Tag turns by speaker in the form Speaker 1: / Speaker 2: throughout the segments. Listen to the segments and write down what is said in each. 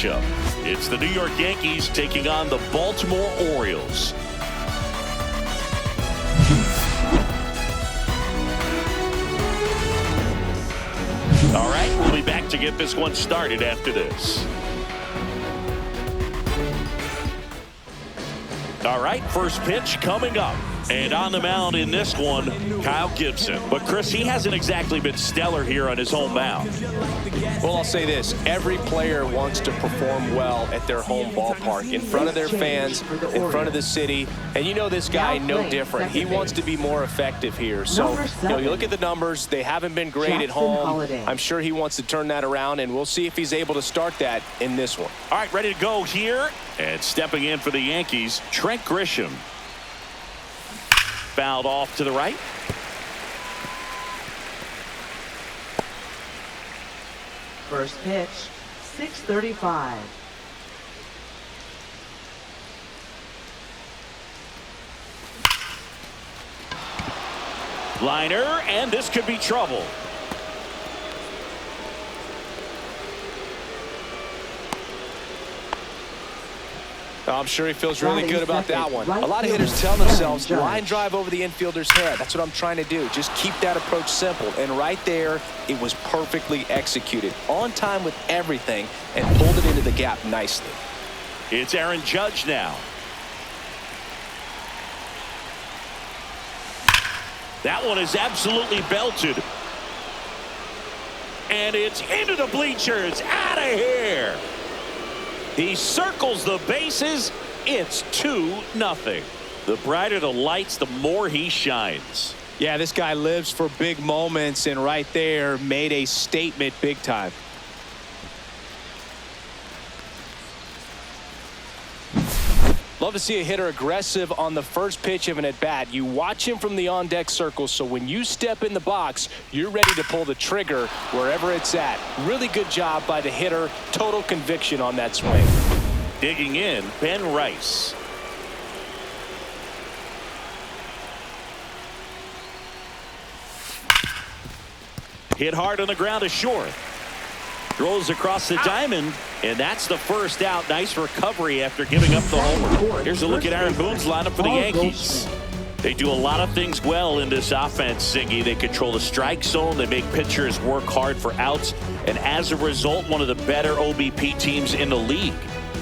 Speaker 1: matchup. It's the New York Yankees taking on the Baltimore Orioles. All right, we'll be back to get this one started after this. All right, first pitch coming up. And on the mound in this one, Kyle Gibson. But, Chris, he hasn't exactly been stellar here on his home mound.
Speaker 2: Well, I'll say this. Every player wants to perform well at their home ballpark, in front of their fans, in front of the city. And you know this guy no different. He wants to be more effective here. So, you look at the numbers. They haven't been great at home. I'm sure he wants to turn that around, and we'll see if he's able to start that in this one.
Speaker 1: All right, ready to go here. And stepping in for the Yankees, Trent Grisham. Fouled off to the right.
Speaker 3: First pitch, 6:35.
Speaker 1: Liner, and this could be trouble.
Speaker 2: I'm sure he feels really good about that one. A lot of hitters tell themselves, line drive over the infielder's head. That's what I'm trying to do. Just keep that approach simple. And right there, it was perfectly executed. On time with everything, and pulled it into the gap nicely.
Speaker 1: It's Aaron Judge now. That one is absolutely belted. And it's into the bleachers. Out of here. He circles the bases. It's 2-0. The brighter the lights, the more he shines.
Speaker 2: Yeah, this guy lives for big moments, and right there made a statement big time. Love to see a hitter aggressive on the first pitch of an at-bat. You watch him from the on-deck circle, so when you step in the box, you're ready to pull the trigger wherever it's at. Really good job by the hitter. Total conviction on that swing.
Speaker 1: Digging in, Ben Rice. Hit hard on the ground to short. Throws across the diamond, and that's the first out. Nice recovery after giving up the homer. Here's a look at Aaron Boone's lineup for the Yankees. They do a lot of things well in this offense, Siggy. They control the strike zone. They make pitchers work hard for outs. And as a result, one of the better OBP teams in the league.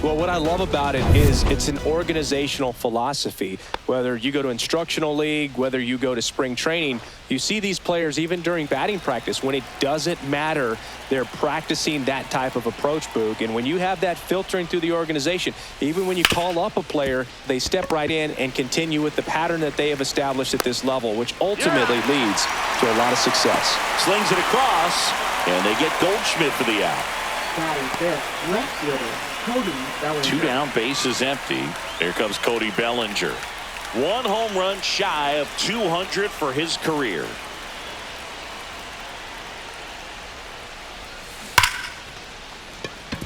Speaker 2: Well, what I love about it is it's an organizational philosophy. Whether you go to instructional league, whether you go to spring training, you see these players even during batting practice. When it doesn't matter, they're practicing that type of approach, Boog. And when you have that filtering through the organization, even when you call up a player, they step right in and continue with the pattern that they have established at this level, which ultimately leads to a lot of success.
Speaker 1: Slings it across, and they get Goldschmidt for the out.
Speaker 3: Batting fifth, left fielder, Cody Bellinger.
Speaker 1: 2 down, bases empty. Here comes Cody Bellinger. 1 home run shy of 200 for his career.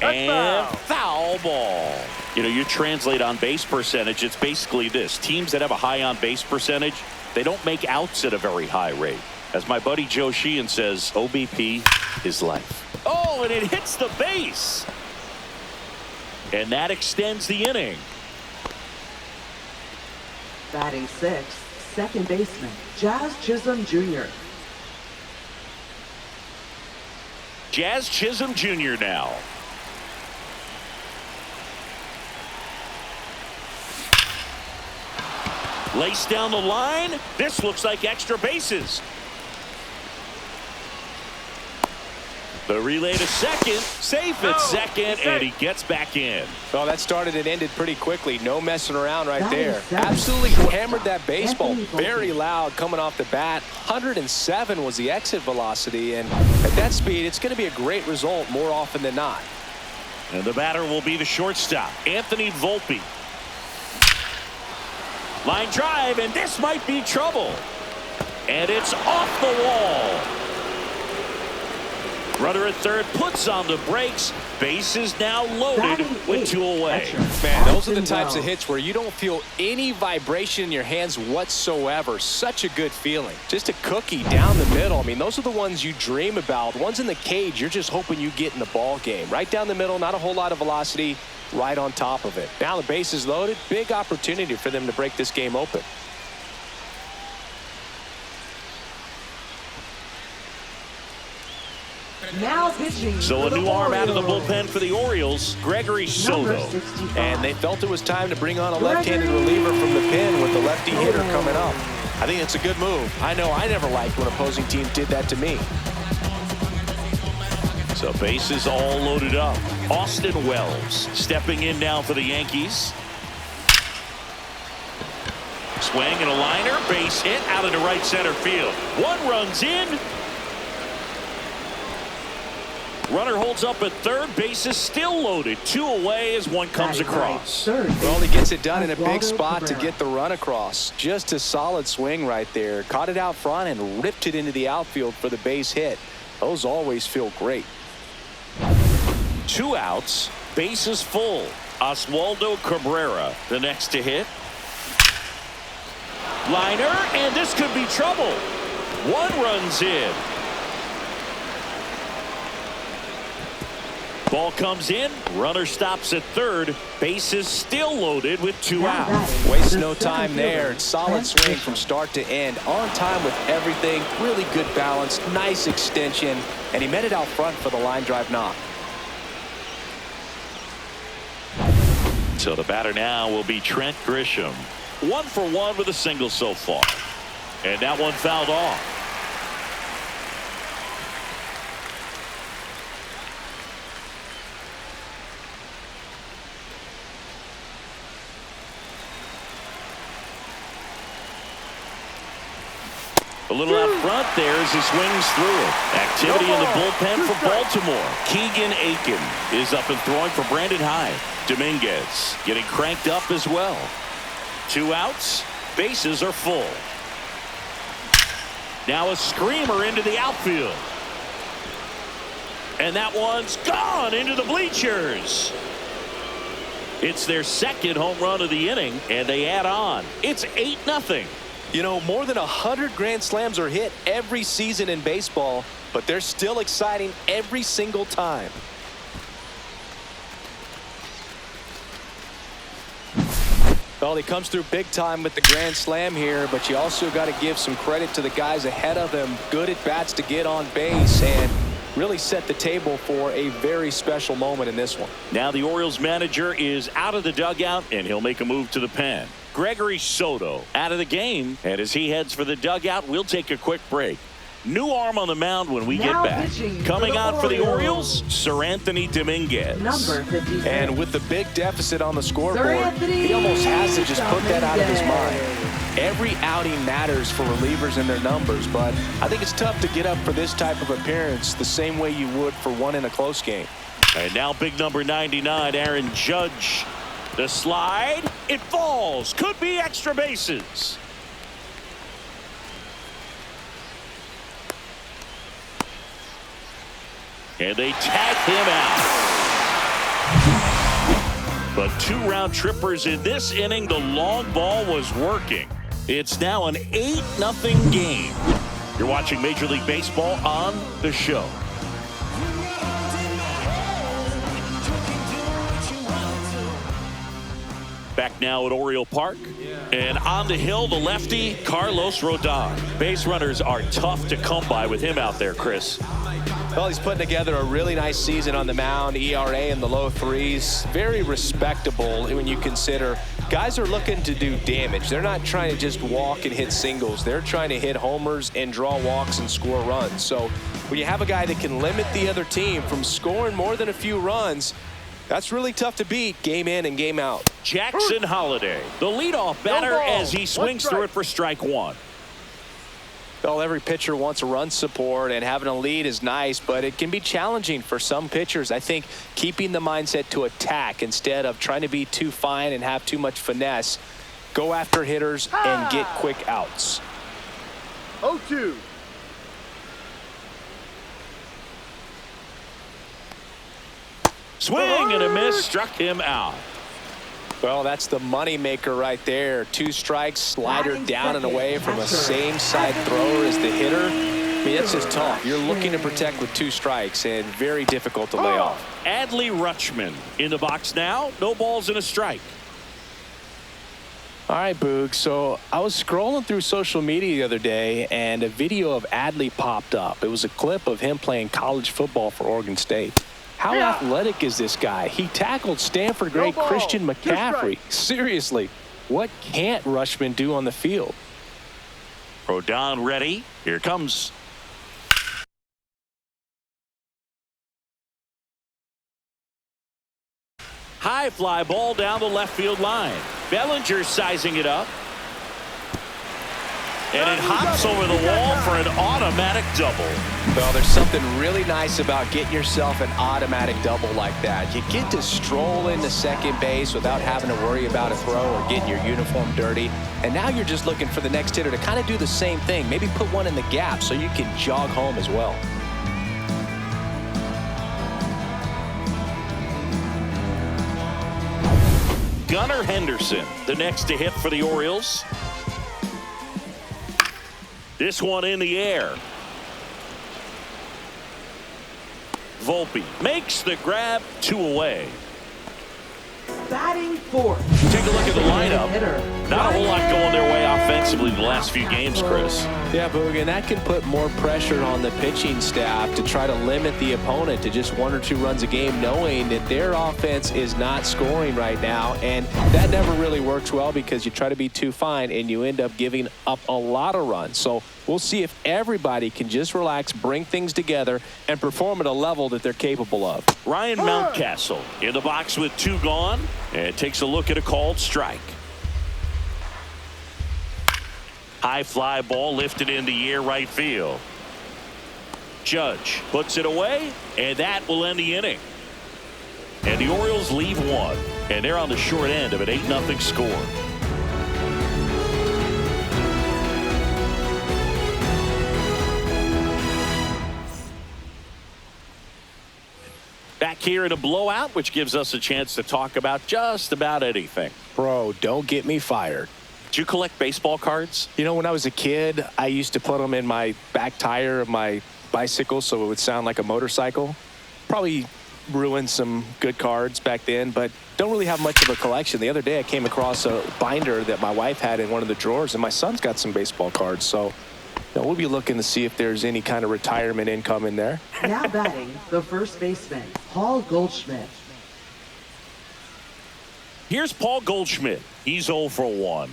Speaker 1: And foul ball. You know, you translate on base percentage, it's basically this. Teams that have a high on base percentage, they don't make outs at a very high rate. As my buddy Joe Sheehan says, OBP is life. Oh, and it hits the base. And that extends the inning.
Speaker 3: Batting sixth, second baseman, Jazz Chisholm Jr.
Speaker 1: Jazz Chisholm Jr. now. Laced down the line. This looks like extra bases. The relay to second, safe at second, and he gets back in.
Speaker 2: Well, that started and ended pretty quickly. No messing around right there. Absolutely hammered that baseball. Very loud coming off the bat. 107 was the exit velocity, and at that speed, it's going to be a great result more often than not.
Speaker 1: And the batter will be the shortstop, Anthony Volpe. Line drive, and this might be trouble. And it's off the wall. Runner at third puts on the brakes, Bases now loaded with 2 away.
Speaker 2: Man, those are the types of hits where you don't feel any vibration in your hands whatsoever. Such a good feeling. Just a cookie down the middle. I mean, those are the ones you dream about. Ones in the cage, you're just hoping you get in the ball game. Right down the middle, not a whole lot of velocity, right on top of it. Now the base is loaded. Big opportunity for them to break this game open.
Speaker 3: Now pitching.
Speaker 1: So a new arm out of the bullpen for the Orioles, Gregory Soto.
Speaker 2: And they felt it was time to bring on a left-handed reliever from the pen with the lefty hitter coming up. I think it's a good move. I know I never liked when opposing teams did that to me.
Speaker 1: So bases all loaded up. Austin Wells stepping in now for the Yankees. Swing and a liner, base hit out into right center field. 1 run's in. Runner holds up at third. Base is still loaded. 2 away as one comes across.
Speaker 2: Well, he gets it done in a big spot to get the run across. Just a solid swing right there. Caught it out front and ripped it into the outfield for the base hit. Those always feel great.
Speaker 1: 2 outs. Bases full. Oswaldo Cabrera, the next to hit. Liner, and this could be trouble. 1 run's in. Ball comes in. Runner stops at third. Bases still loaded with 2 outs.
Speaker 2: Waste no time there. Solid swing from start to end. On time with everything. Really good balance. Nice extension. And he met it out front for the line drive knock.
Speaker 1: So the batter now will be Trent Grisham. 1 for 1 with a single so far. And that one fouled off. A little out front there as he swings through it. Activity in the bullpen for Baltimore. Keegan Aiken is up and throwing for Brandon Hyde. Dominguez getting cranked up as well. 2 outs. Bases are full. Now a screamer into the outfield. And that one's gone into the bleachers. It's their 2nd home run of the inning, and they add on. It's 8-0.
Speaker 2: You know, more than 100 grand slams are hit every season in baseball, but they're still exciting every single time. Well, he comes through big time with the grand slam here, but you also got to give some credit to the guys ahead of him. Good at bats to get on base and really set the table for a very special moment in this one.
Speaker 1: Now the Orioles manager is out of the dugout, and he'll make a move to the pen. Gregory Soto out of the game, and as he heads for the dugout, we'll take a quick break. New arm on the mound when we get back. Coming out for the Orioles, Sir Anthony Dominguez.
Speaker 3: Number 57.
Speaker 2: And with the big deficit on the scoreboard, he almost has to just put that out of his mind. Every outing matters for relievers and their numbers, but I think it's tough to get up for this type of appearance the same way you would for one in a close game.
Speaker 1: And now big number 99, Aaron Judge. The slide, it falls. Could be extra bases. And they tag him out. But 2 round trippers in this inning. The long ball was working. It's now an 8-0 game. You're watching Major League Baseball on The Show. Back now at Oriole Park. And on the hill, the lefty, Carlos Rodon. Base runners are tough to come by with him out there, Chris.
Speaker 2: Well, he's putting together a really nice season on the mound. ERA in the low 3s. Very respectable when you consider guys are looking to do damage. They're not trying to just walk and hit singles. They're trying to hit homers and draw walks and score runs. So when you have a guy that can limit the other team from scoring more than a few runs, that's really tough to beat game in and game out.
Speaker 1: Jackson Holliday, the leadoff batter, as he swings through it for strike 1.
Speaker 2: Well, every pitcher wants a run support, and having a lead is nice, but it can be challenging for some pitchers. I think keeping the mindset to attack instead of trying to be too fine and have too much finesse. Go after hitters and get quick outs.
Speaker 4: 0-2.
Speaker 1: Swing and a miss, struck him out.
Speaker 2: Well, that's the money maker right there. 2 strikes, slider down and away from a same side thrower as the hitter. I mean, that's just tough. You're looking to protect with 2 strikes and very difficult to lay off.
Speaker 1: Adley Rutschman in the box now. No balls and a strike.
Speaker 2: All right, Boog. So I was scrolling through social media the other day, and a video of Adley popped up. It was a clip of him playing college football for Oregon State. How athletic is this guy? He tackled Stanford great Christian McCaffrey. Seriously, what can't Rutschman do on the field?
Speaker 1: Rodon ready. Here comes. High fly ball down the left field line. Bellinger sizing it up. And it hops over the wall for an automatic double.
Speaker 2: Well, there's something really nice about getting yourself an automatic double like that. You get to stroll into second base without having to worry about a throw or getting your uniform dirty. And now you're just looking for the next hitter to kind of do the same thing. Maybe put one in the gap so you can jog home as well.
Speaker 1: Gunnar Henderson, the next to hit for the Orioles. This one in the air. Volpe makes the grab, 2 away.
Speaker 3: Batting fourth.
Speaker 1: Take a look at the lineup. Not a whole lot going their way offensively the last few games, Chris.
Speaker 2: Yeah, Boog, and that can put more pressure on the pitching staff to try to limit the opponent to just 1 or 2 runs a game, knowing that their offense is not scoring right now. And that never really works well because you try to be too fine and you end up giving up a lot of runs. So we'll see if everybody can just relax, bring things together, and perform at a level that they're capable of.
Speaker 1: Ryan Mountcastle in the box with 2 gone, and takes a look at a called strike. High fly ball lifted in the air right field. Judge puts it away, and that will end the inning. And the Orioles leave 1, and they're on the short end of an 8-0 score. Back here in a blowout, which gives us a chance to talk about just about anything.
Speaker 2: Bro, don't get me fired.
Speaker 1: Do you collect baseball cards?
Speaker 2: You know, when I was a kid, I used to put them in my back tire of my bicycle so it would sound like a motorcycle. Probably ruined some good cards back then, but don't really have much of a collection. The other day I came across a binder that my wife had in one of the drawers, and my son's got some baseball cards. So we'll be looking to see if there's any kind of retirement income in there.
Speaker 3: Now batting, the first baseman, Paul Goldschmidt.
Speaker 1: Here's Paul Goldschmidt. He's 0 for 1.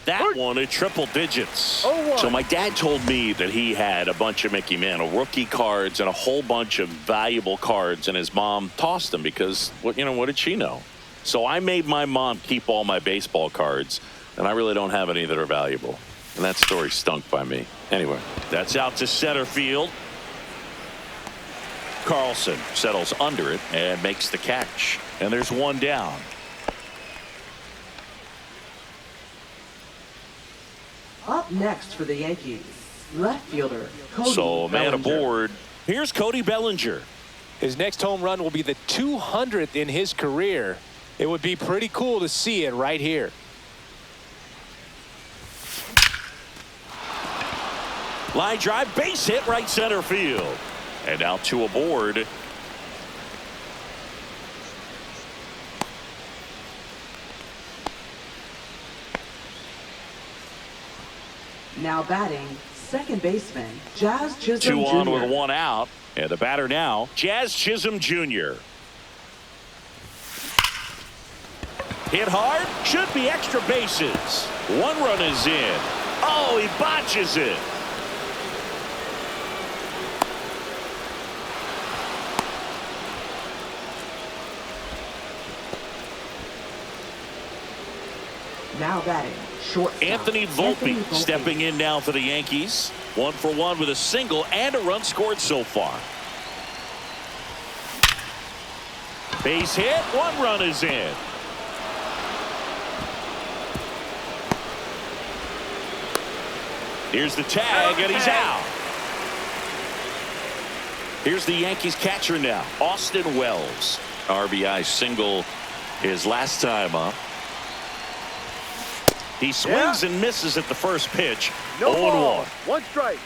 Speaker 1: That one at triple digits. So my dad told me that he had a bunch of Mickey Mantle rookie cards and a whole bunch of valuable cards, and his mom tossed them because, what did she know? So I made my mom keep all my baseball cards, and I really don't have any that are valuable. And that story stunk by me. Anyway, that's out to center field. Carlson settles under it and makes the catch. And there's 1 down.
Speaker 3: Up next for the Yankees, left fielder Cody
Speaker 1: So man
Speaker 3: Bellinger.
Speaker 1: aboard. Here's Cody Bellinger.
Speaker 2: His next home run will be the 200th in his career. It would be pretty cool to see it right here.
Speaker 1: Line drive, base hit, right center field. And now 2 aboard.
Speaker 3: Now batting, second baseman, Jazz Chisholm
Speaker 1: 2 on
Speaker 3: Jr.
Speaker 1: with 1 out. And the batter now, Jazz Chisholm Jr. Hit hard, should be extra bases. 1 run is in. Oh, he botches it.
Speaker 3: Now batting, shortstop
Speaker 1: Anthony Volpe stepping in now for the Yankees. 1 for 1 with a single and a run scored so far. Base hit, 1 run is in. Here's the tag, and he's out. Here's the Yankees catcher now, Austin Wells. RBI single his last time up. He swings and misses at the first pitch.
Speaker 4: No
Speaker 1: 0-1.
Speaker 4: ball. One strike.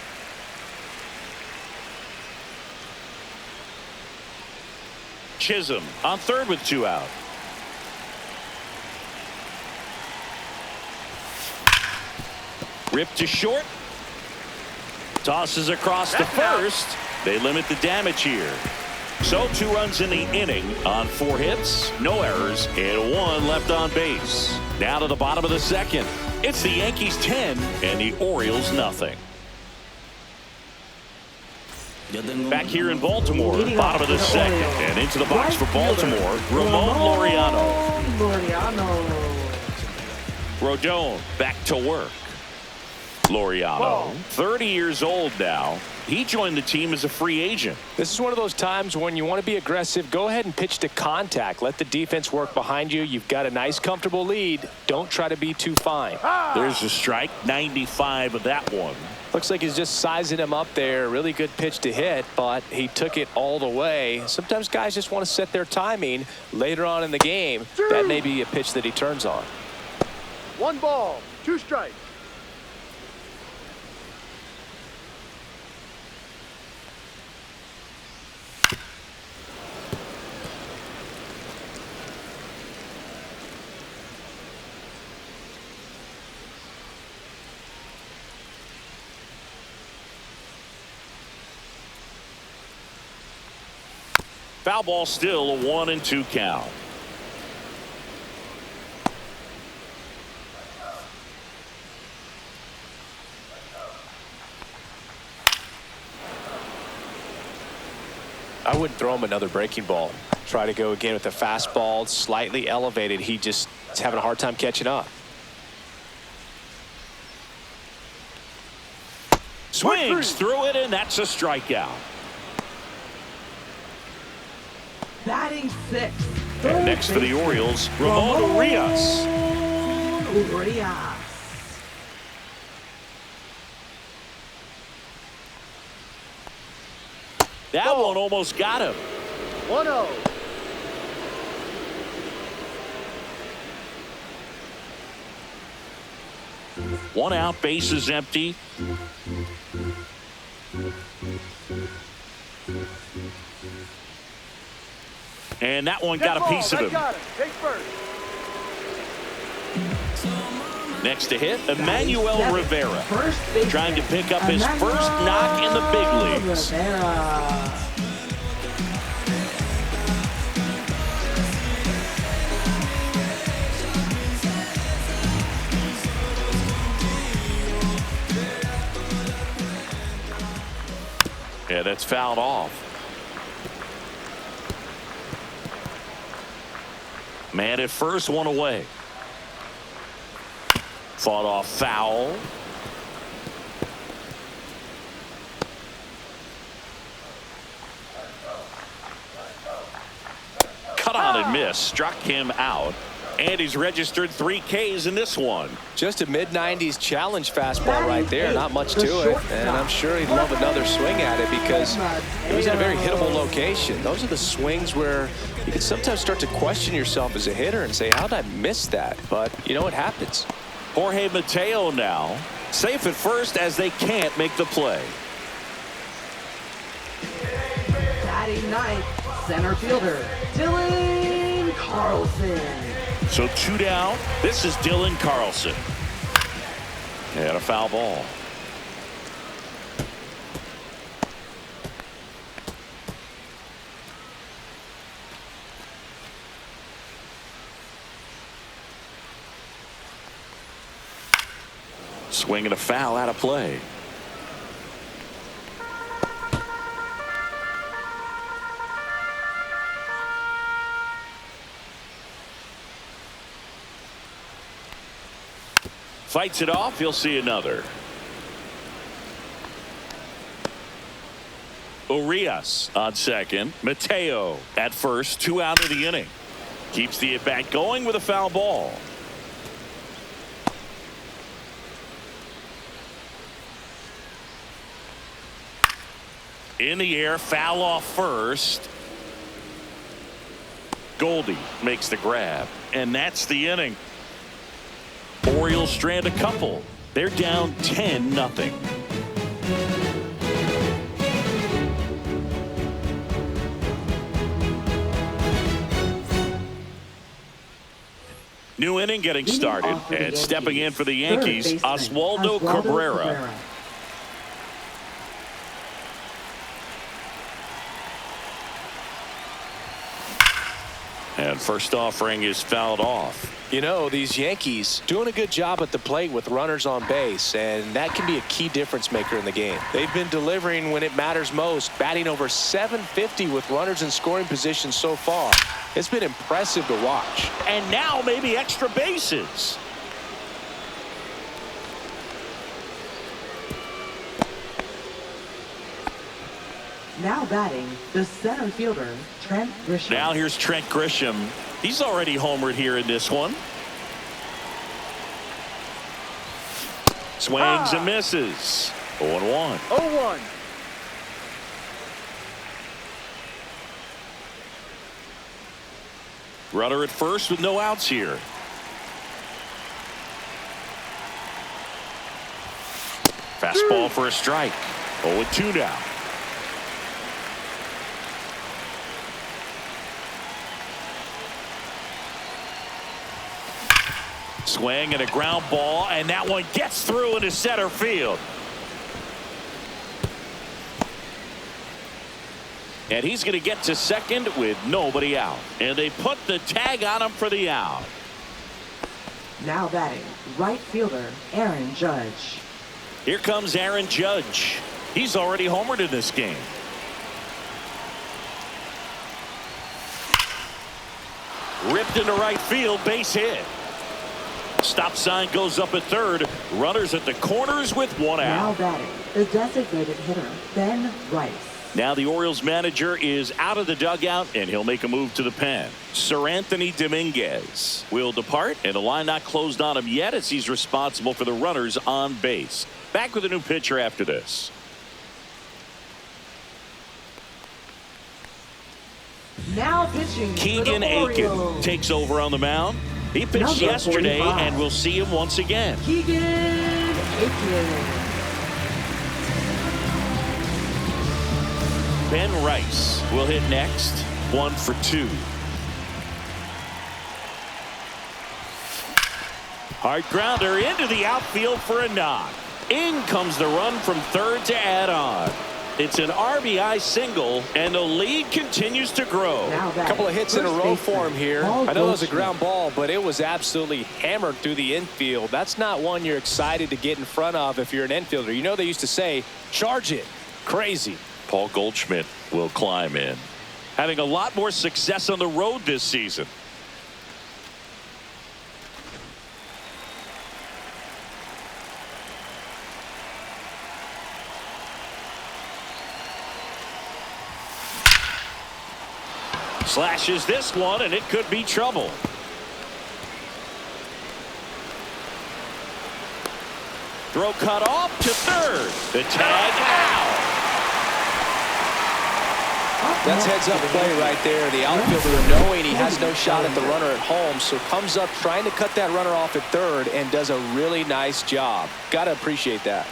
Speaker 1: Chisholm on third with 2 out. Ripped to short. Tosses across to first. They limit the damage here. So 2 runs in the inning on 4 hits, no errors, and 1 left on base. Now to the bottom of the second. It's the Yankees 10 and the Orioles nothing. Back here in Baltimore, bottom of the second, and into the box for Baltimore, Ramon Laureano. Rodon back to work. Laureano, 30 years old now. He joined the team as a free agent.
Speaker 2: This is one of those times when you want to be aggressive. Go ahead and pitch to contact. Let the defense work behind you. You've got a nice, comfortable lead. Don't try to be too fine.
Speaker 1: There's a strike, 95 of that one.
Speaker 2: Looks like he's just sizing him up there. Really good pitch to hit, but he took it all the way. Sometimes guys just want to set their timing later on in the game. That may be a pitch that he turns on.
Speaker 4: 1 ball, 2 strikes.
Speaker 1: Foul ball, still a 1-2 count.
Speaker 2: I wouldn't throw him another breaking ball. Try to go again with the fastball, slightly elevated. He just is having a hard time catching up.
Speaker 1: Swings through it, and that's a strikeout.
Speaker 3: Batting 6th.
Speaker 1: And next for the Orioles, Ramon Urias. That one almost got him.
Speaker 4: 1-0.
Speaker 1: One out, base is empty. And that one got a piece of him.
Speaker 4: Take first.
Speaker 1: Next to hit, Emmanuel Rivera, trying to pick up his first knock in the big leagues. Yeah, that's fouled off. Man at first, 1 away. Fought off foul. Cut on and miss. Struck him out. And he's registered 3 Ks in this one.
Speaker 2: Just a mid-90s challenge fastball right there. Not much to it. And I'm sure he'd love another swing at it because it was in a very hittable location. Those are the swings where you can sometimes start to question yourself as a hitter and say, how did I miss that? But, you know, it happens.
Speaker 1: Jorge Mateo now safe at first as they can't make the play.
Speaker 3: Batting 9th, center fielder, Dylan Carlson.
Speaker 1: So 2 down. This is Dylan Carlson. And a foul ball. Swing and a foul out of play. Fights it off. He'll see another. Urias on second. Mateo at first. 2 out of the inning. Keeps the at-bat going with a foul ball. In the air, foul off first. Goldie makes the grab, and that's the inning. Orioles strand a couple. They're down 10-0. New inning getting started, and stepping in for the Yankees, Oswaldo Cabrera. And first offering is fouled off.
Speaker 2: You know, these Yankees doing a good job at the plate with runners on base, and that can be a key difference maker in the game. They've been delivering when it matters most, batting over 750 with runners in scoring position so far. It's been impressive to watch.
Speaker 1: And now maybe extra bases.
Speaker 3: Now batting, the center fielder, Trent Grisham.
Speaker 1: Now here's Trent Grisham. He's already homered here in this one. Swings and misses. 0-1.
Speaker 4: 0-1.
Speaker 1: Runner at first with no outs here. Fastball for a strike. 0-2 now. Swing and a ground ball, and that one gets through into center field. And he's going to get to second with nobody out. And they put the tag on him for the out.
Speaker 3: Now batting, right fielder, Aaron Judge.
Speaker 1: Here comes Aaron Judge. He's already homered in this game. Ripped into right field, base hit. Stop sign goes up at third. Runners at the corners with one
Speaker 3: Now
Speaker 1: out.
Speaker 3: batting, the designated hitter, Ben Rice.
Speaker 1: Now the Orioles manager is out of the dugout, and he'll make a move to the pen. Sir Anthony Dominguez will depart, and the line not closed on him yet as he's responsible for the runners on base. Back with a new pitcher after this.
Speaker 3: Now pitching
Speaker 1: Keegan Aiken takes over on the mound. He pitched
Speaker 3: Number
Speaker 1: yesterday,
Speaker 3: 45.
Speaker 1: and we'll see him once again.
Speaker 3: Keegan Aiken.
Speaker 1: Ben Rice will hit next. 1-for-2. Hard grounder into the outfield for a knock. In comes the run from third to add on. It's an RBI single, and the lead continues to grow.
Speaker 3: Now
Speaker 2: A
Speaker 3: batting,
Speaker 2: couple of hits in a
Speaker 3: first
Speaker 2: row
Speaker 3: baseman,
Speaker 2: for him here.
Speaker 3: Paul
Speaker 2: I know it was a
Speaker 3: Goldschmidt.
Speaker 2: ground ball, but it was absolutely hammered through the infield. That's not one you're excited to get in front of if you're an infielder. You know they used to say, charge it. Crazy.
Speaker 1: Paul Goldschmidt will climb in. Having a lot more success on the road this season. Slashes this one, and it could be trouble. Throw cut off to third. The tag out.
Speaker 2: That's heads-up play right there. The outfielder knowing he has no shot at the runner at home, so comes up trying to cut that runner off at third and does a really nice job. Got to appreciate that.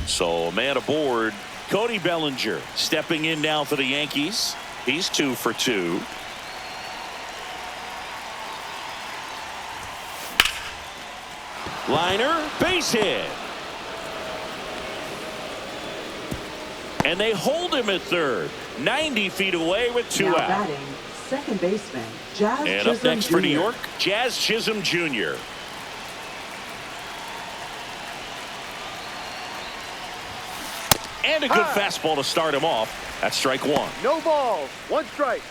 Speaker 1: So man aboard. Cody Bellinger stepping in now for the Yankees. He's 2-for-2. Liner, base hit. And they hold him at third. 90 feet away with two
Speaker 3: Now
Speaker 1: out.
Speaker 3: batting, second baseman, Jazz
Speaker 1: And
Speaker 3: Chisholm
Speaker 1: up next for New
Speaker 3: Jr.
Speaker 1: York, Jazz Chisholm Jr. And a good fastball to start him off. That's strike one.
Speaker 4: No balls. One strike.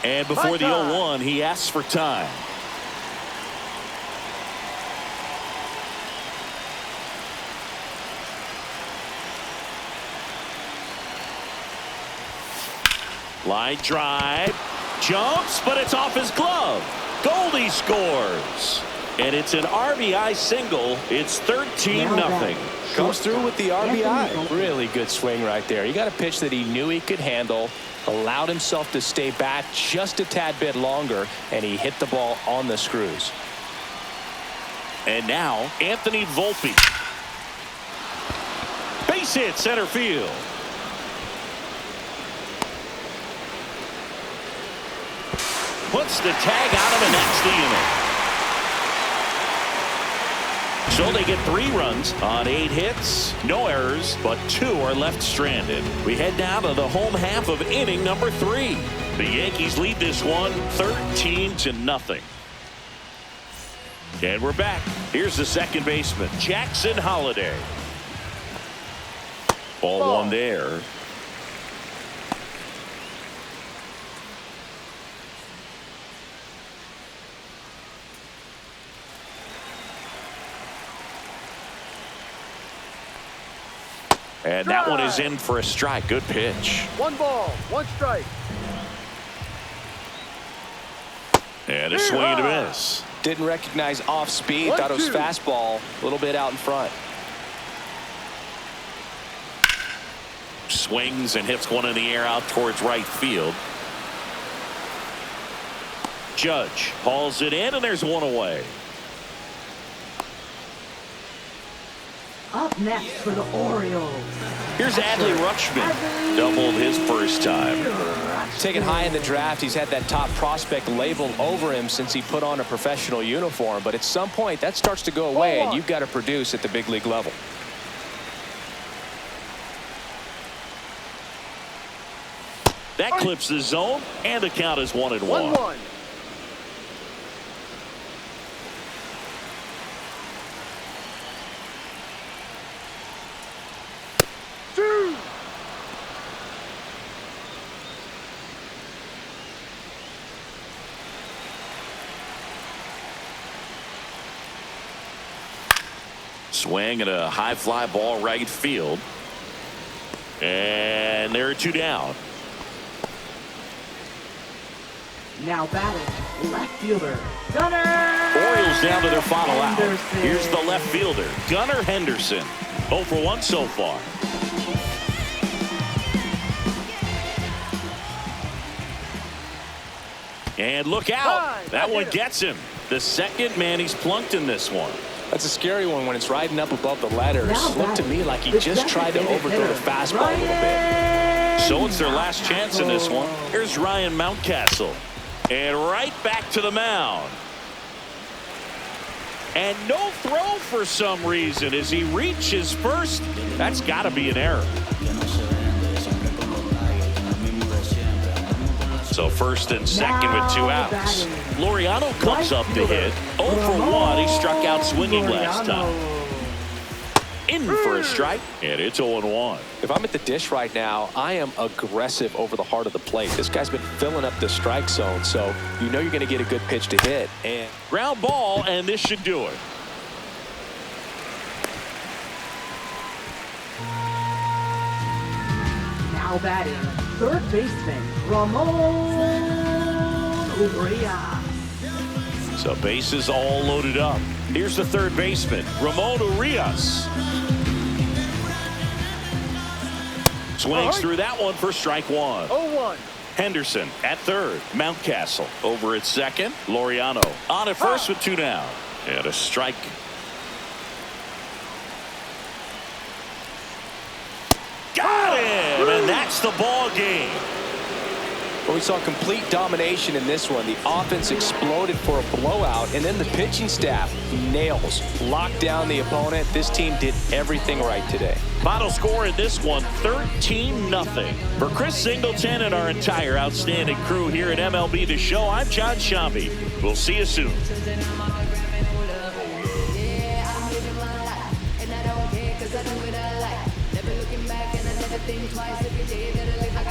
Speaker 1: And before the 0-1, he asks for time. Line drive. Jumps, but it's off his glove. Goldie scores. And it's an RBI single. It's 13-0.
Speaker 2: Comes through with the RBI. Really good swing right there. He got a pitch that he knew he could handle, allowed himself to stay back just a tad bit longer, and he hit the ball on the screws.
Speaker 1: And now, Anthony Volpe. Base hit center field. Puts the tag on him, and that's the inning. So they get 3 runs on 8 hits, no errors, but 2 are left stranded. We head down to the home half of inning number 3. The Yankees lead this one 13-0. And we're back. Here's the second baseman, Jackson Holliday. Ball 1 there. And that one is in for a strike. Good pitch.
Speaker 4: 1 ball, 1 strike.
Speaker 1: And a swing and a miss.
Speaker 2: Didn't recognize off speed. Thought it was fastball. A little bit out in front.
Speaker 1: Swings and hits one in the air out towards right field. Judge hauls it in, and there's 1 away.
Speaker 3: Up next for the Orioles.
Speaker 1: Here's Adley Rutschman. Doubled his first time.
Speaker 2: Taken high in the draft, he's had that top prospect labeled over him since he put on a professional uniform. But at some point, that starts to go away, and you've got to produce at the big league level.
Speaker 1: That clips the zone, and the count is 1-1.
Speaker 4: 1-1.
Speaker 1: Swing and a high fly ball right field. And there are 2 down.
Speaker 3: Now batting, left fielder, Gunnar.
Speaker 1: Orioles down to their final out.
Speaker 3: Henderson.
Speaker 1: Here's the left fielder, Gunnar Henderson. 0 for 1 so far. And look out. That one gets him. The second man he's plunked in this one.
Speaker 2: That's a scary one when it's riding up above the letters. Looked to me like he just tried to overthrow the fastball a little bit.
Speaker 1: So it's their last chance in this one. Here's Ryan Mountcastle. And right back to the mound. And no throw for some reason as he reaches first. That's got to be an error. So first and second with 2 outs. Laureano comes up to hit. 0 for 1. He struck out swinging last time. In for a strike, and it's 0-1.
Speaker 2: If I'm at the dish right now, I am aggressive over the heart of the plate. This guy's been filling up the strike zone, so you know you're going to get a good pitch to hit. And
Speaker 1: ground ball, and this should do it.
Speaker 3: Now batting, third baseman, Ramon Urias.
Speaker 1: So bases all loaded up. Here's the third baseman, Ramon Urias. Swings through that one for strike 1.
Speaker 4: 0-1.
Speaker 1: Henderson at third. Mountcastle over at second. Laureano on at first with 2 down. And a strike. Got him! And that's the ball game.
Speaker 2: Well, we saw complete domination in this one. The offense exploded for a blowout, and then the pitching staff nails, locked down the opponent. This team did everything right today.
Speaker 1: Final score in this one, 13-0. For Chris Singleton and our entire outstanding crew here at MLB The Show, I'm John Shambi. We'll see you soon.
Speaker 5: Think twice every day that I live.